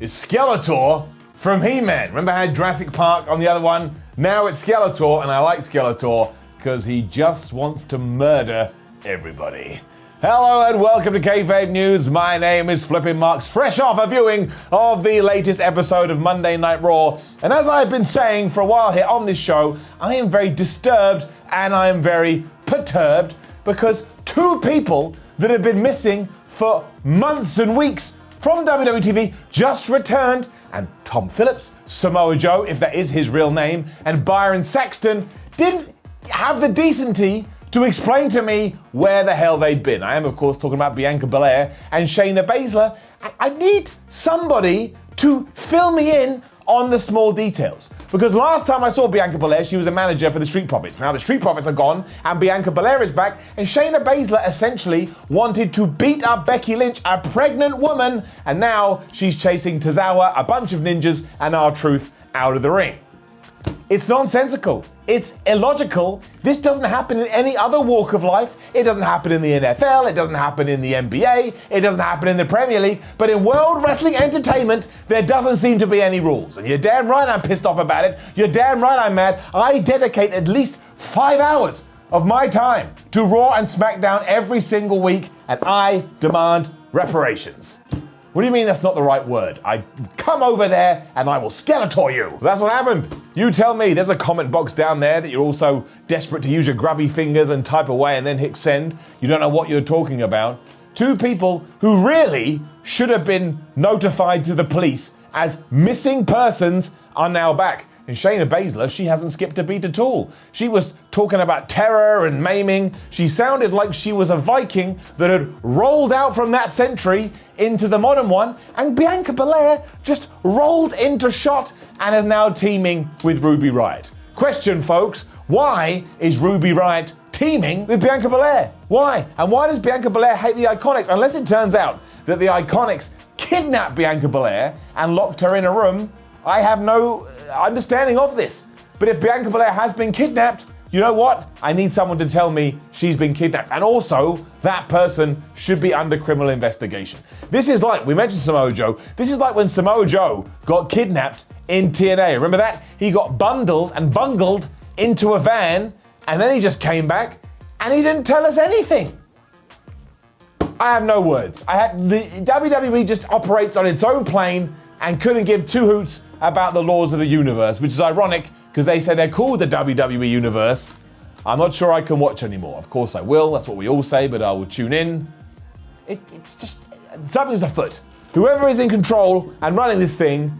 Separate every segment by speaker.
Speaker 1: is Skeletor from He-Man. Remember I had Jurassic Park on the other one? Now it's Skeletor, and I like Skeletor because he just wants to murder everybody. Hello and welcome to Kayfabe News. My name is Flippin' Marks, fresh off a viewing of the latest episode of Monday Night Raw. And as I've been saying for a while here on this show, I am very disturbed and I am very perturbed because two people that have been missing for months and weeks from WWE TV just returned, and Tom Phillips, Samoa Joe, if that is his real name, and Byron Saxton didn't have the decency to explain to me where the hell they'd been. I am, of course, talking about Bianca Belair and Shayna Baszler. I need somebody to fill me in on the small details. Because last time I saw Bianca Belair, she was a manager for the Street Profits. Now the Street Profits are gone, and Bianca Belair is back, and Shayna Baszler essentially wanted to beat up Becky Lynch, a pregnant woman, and now she's chasing Tozawa, a bunch of ninjas, and R-Truth out of the ring. It's nonsensical. It's illogical. This doesn't happen in any other walk of life. It doesn't happen in the NFL. It doesn't happen in the NBA. It doesn't happen in the Premier League. But in World Wrestling Entertainment, there doesn't seem to be any rules. And you're damn right I'm pissed off about it. You're damn right I'm mad. I dedicate at least 5 hours of my time to Raw and SmackDown every single week, and I demand reparations. What do you mean that's not the right word? I come over there and I will Skeletor you. Well, that's what happened. You tell me. There's a comment box down there that you're also desperate to use your grubby fingers and type away and then hit send. You don't know what you're talking about. Two people who really should have been notified to the police as missing persons are now back. And Shayna Baszler, she hasn't skipped a beat at all. She was talking about terror and maiming. She sounded like she was a Viking that had rolled out from that century into the modern one. And Bianca Belair just rolled into shot and is now teaming with Ruby Riott. Question, folks, why is Ruby Riott teaming with Bianca Belair? Why? And why does Bianca Belair hate the Iconics? Unless it turns out that the Iconics kidnapped Bianca Belair and locked her in a room, I have no understanding of this. But if Bianca Belair has been kidnapped, you know what? I need someone to tell me she's been kidnapped. And also, that person should be under criminal investigation. This is like, we mentioned Samoa Joe, this is like when Samoa Joe got kidnapped in TNA. Remember that? He got bundled and bungled into a van, and then he just came back, and he didn't tell us anything. I have no words. The WWE just operates on its own plane and couldn't give two hoots about the laws of the universe, which is ironic because they say they're called the WWE Universe. I'm not sure I can watch anymore. Of course I will, that's what we all say, but I will tune in. It's just, something's afoot. Whoever is in control and running this thing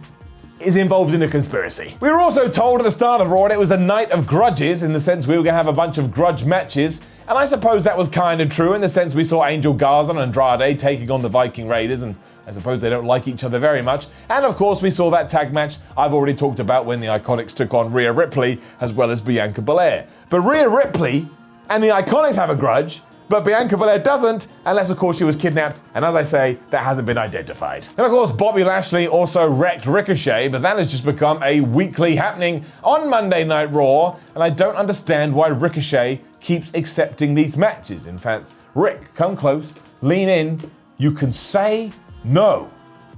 Speaker 1: is involved in a conspiracy. We were also told at the start of Raw it was a night of grudges, in the sense we were going to have a bunch of grudge matches, and I suppose that was kind of true in the sense we saw Angel Garza and Andrade taking on the Viking Raiders, and I suppose they don't like each other very much. And of course we saw that tag match I've already talked about when the Iconics took on Rhea Ripley as well as Bianca Belair. But Rhea Ripley and the Iconics have a grudge, but Bianca Belair doesn't, unless of course she was kidnapped, and as I say, that hasn't been identified. And of course Bobby Lashley also wrecked Ricochet, but that has just become a weekly happening on Monday Night Raw, and I don't understand why Ricochet keeps accepting these matches. In fact, Rick, come close, lean in, you can say no,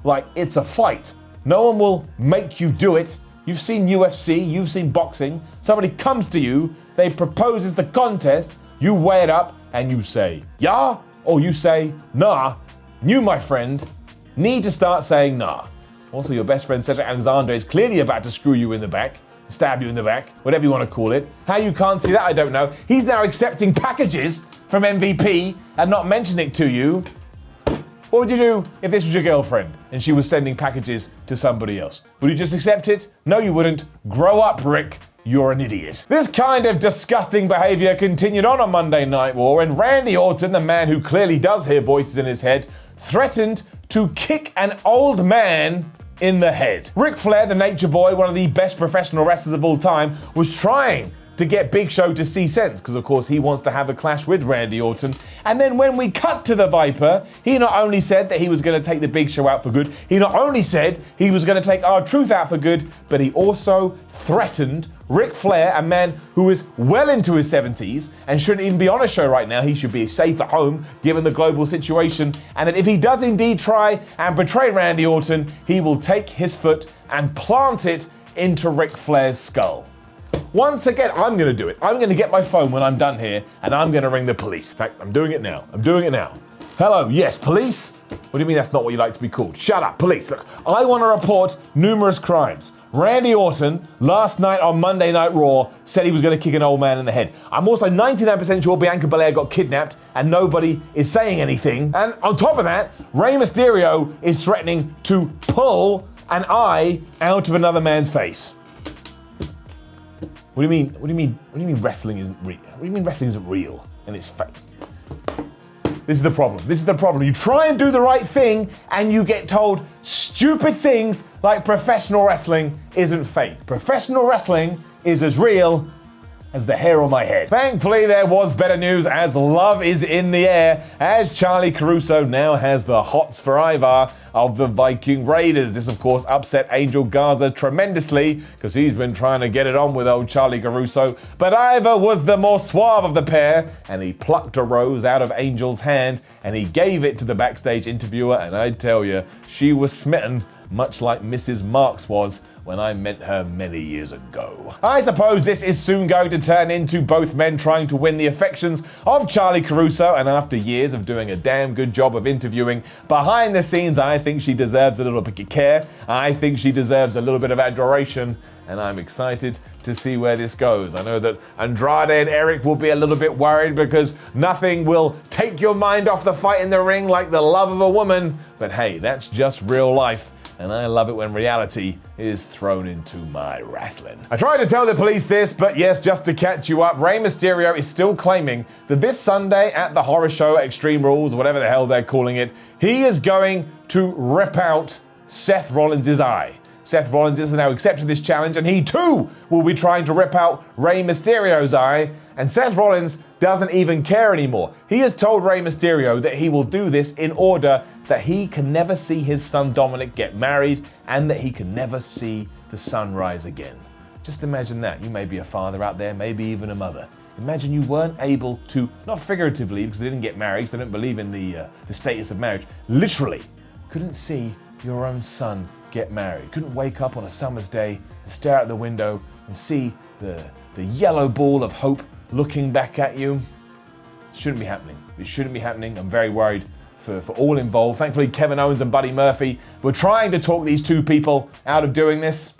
Speaker 1: like it's a fight. No one will make you do it. You've seen UFC, you've seen boxing. Somebody comes to you, they proposes the contest, you weigh it up and you say, yeah, or you say, nah. You, my friend, need to start saying nah. Also, your best friend Cedric Alexander is clearly about to screw you in the back, stab you in the back, whatever you want to call it. How you can't see that, I don't know. He's now accepting packages from MVP and not mentioning it to you. What would you do if this was your girlfriend and she was sending packages to somebody else? Would you just accept it? No, you wouldn't. Grow up, Rick. You're an idiot. This kind of disgusting behavior continued on Monday Night Raw, and Randy Orton, the man who clearly does hear voices in his head, threatened to kick an old man in the head. Ric Flair, the Nature Boy, one of the best professional wrestlers of all time, was trying to get Big Show to see sense, because of course he wants to have a clash with Randy Orton. And then when we cut to the Viper, he not only said that he was going to take the Big Show out for good, he not only said he was going to take R-Truth out for good, but he also threatened Ric Flair, a man who is well into his 70s and shouldn't even be on a show right now, he should be safe at home given the global situation, and that if he does indeed try and betray Randy Orton, he will take his foot and plant it into Ric Flair's skull. Once again, I'm going to do it. I'm going to get my phone when I'm done here, and I'm going to ring the police. In fact, I'm doing it now. Hello, yes, police? What do you mean that's not what you like to be called? Shut up, police. Look, I want to report numerous crimes. Randy Orton, last night on Monday Night Raw, said he was going to kick an old man in the head. I'm also 99% sure Bianca Belair got kidnapped and nobody is saying anything. And on top of that, Rey Mysterio is threatening to pull an eye out of another man's face. What do you mean wrestling isn't real? What do you mean wrestling isn't real and it's fake? This is the problem. You try and do the right thing and you get told stupid things like professional wrestling isn't fake. Professional wrestling is as real as the hair on my head. Thankfully, there was better news as love is in the air, as Charlie Caruso now has the hots for Ivar of the Viking Raiders. This, of course, upset Angel Garza tremendously because he's been trying to get it on with old Charlie Caruso. But Ivar was the more suave of the pair, and he plucked a rose out of Angel's hand and he gave it to the backstage interviewer, and I tell you, she was smitten, much like Mrs. Marks was when I met her many years ago. I suppose this is soon going to turn into both men trying to win the affections of Charlie Caruso, and after years of doing a damn good job of interviewing behind the scenes, I think she deserves a little bit of care. I think she deserves a little bit of adoration, and I'm excited to see where this goes. I know that Andrade and Eric will be a little bit worried because nothing will take your mind off the fight in the ring like the love of a woman, but hey, that's just real life. And I love it when reality is thrown into my wrestling. I tried to tell the police this, but yes, just to catch you up, Rey Mysterio is still claiming that this Sunday at the horror show Extreme Rules, whatever the hell they're calling it, he is going to rip out Seth Rollins' eye. Seth Rollins has now accepted this challenge, and he too will be trying to rip out Rey Mysterio's eye. And Seth Rollins doesn't even care anymore. He has told Rey Mysterio that he will do this in order that he can never see his son Dominic get married and that he can never see the sun rise again. Just imagine that. You may be a father out there, maybe even a mother. Imagine you weren't able to, not figuratively because they didn't get married, because they don't believe in the status of marriage, literally couldn't see your own son get married. Couldn't wake up on a summer's day and stare out the window and see the yellow ball of hope looking back at you. It shouldn't be happening. It shouldn't be happening. I'm very worried for all involved. Thankfully, Kevin Owens and Buddy Murphy were trying to talk these two people out of doing this,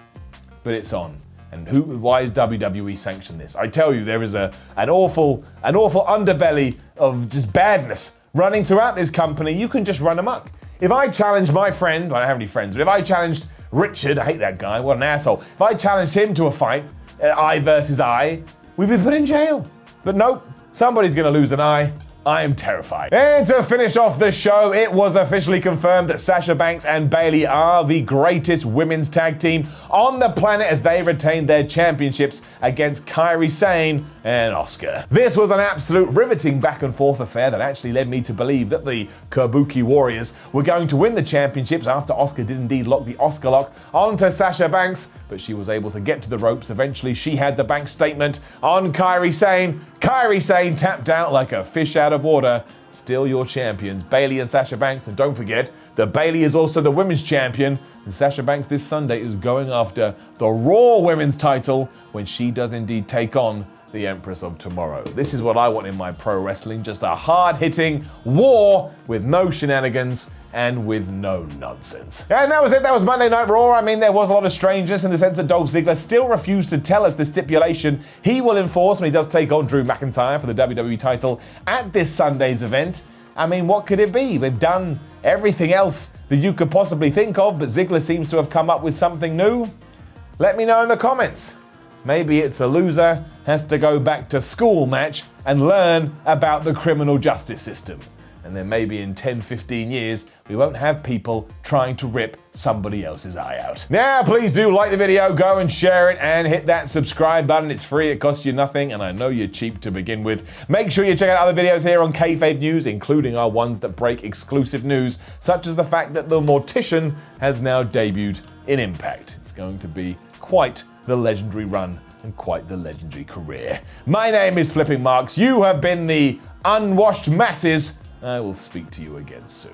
Speaker 1: but it's on. And why is WWE sanctioned this? I tell you, there is an awful underbelly of just badness running throughout this company. You can just run amok. If I challenged my friend, I don't have any friends, but if I challenged Richard, I hate that guy, what an asshole. If I challenged him to a fight, eye versus eye, we'd be put in jail. But nope, somebody's gonna lose an eye. I am terrified. And to finish off the show, it was officially confirmed that Sasha Banks and Bayley are the greatest women's tag team on the planet as they retained their championships against Kairi Sane and Asuka. This was an absolute riveting back and forth affair that actually led me to believe that the Kabuki Warriors were going to win the championships after Asuka did indeed lock the Asuka lock onto Sasha Banks, but she was able to get to the ropes. Eventually, she had the Banks statement on Kairi Sane. Kairi Sane tapped out like a fish out of water. Still your champions, Bayley and Sasha Banks. And don't forget that Bayley is also the women's champion. And Sasha Banks this Sunday is going after the Raw women's title when she does indeed take on the Empress of Tomorrow. This is what I want in my pro wrestling. Just a hard-hitting war with no shenanigans and with no nonsense. And that was it. That was Monday Night Raw. I mean, there was a lot of strangeness in the sense that Dolph Ziggler still refused to tell us the stipulation he will enforce when he does take on Drew McIntyre for the WWE title at this Sunday's event. I mean, what could it be? They've done everything else that you could possibly think of, but Ziggler seems to have come up with something new. Let me know in the comments. Maybe it's a loser has to go back to school match and learn about the criminal justice system. And then maybe in 10, 15 years, we won't have people trying to rip somebody else's eye out. Now, please do like the video, go and share it, and hit that subscribe button. It's free, it costs you nothing, and I know you're cheap to begin with. Make sure you check out other videos here on Kayfabe News, including our ones that break exclusive news, such as the fact that the Mortician has now debuted in Impact. It's going to be quite the legendary run and quite the legendary career. My name is Flipping Marks. You have been the unwashed masses. I will speak to you again soon.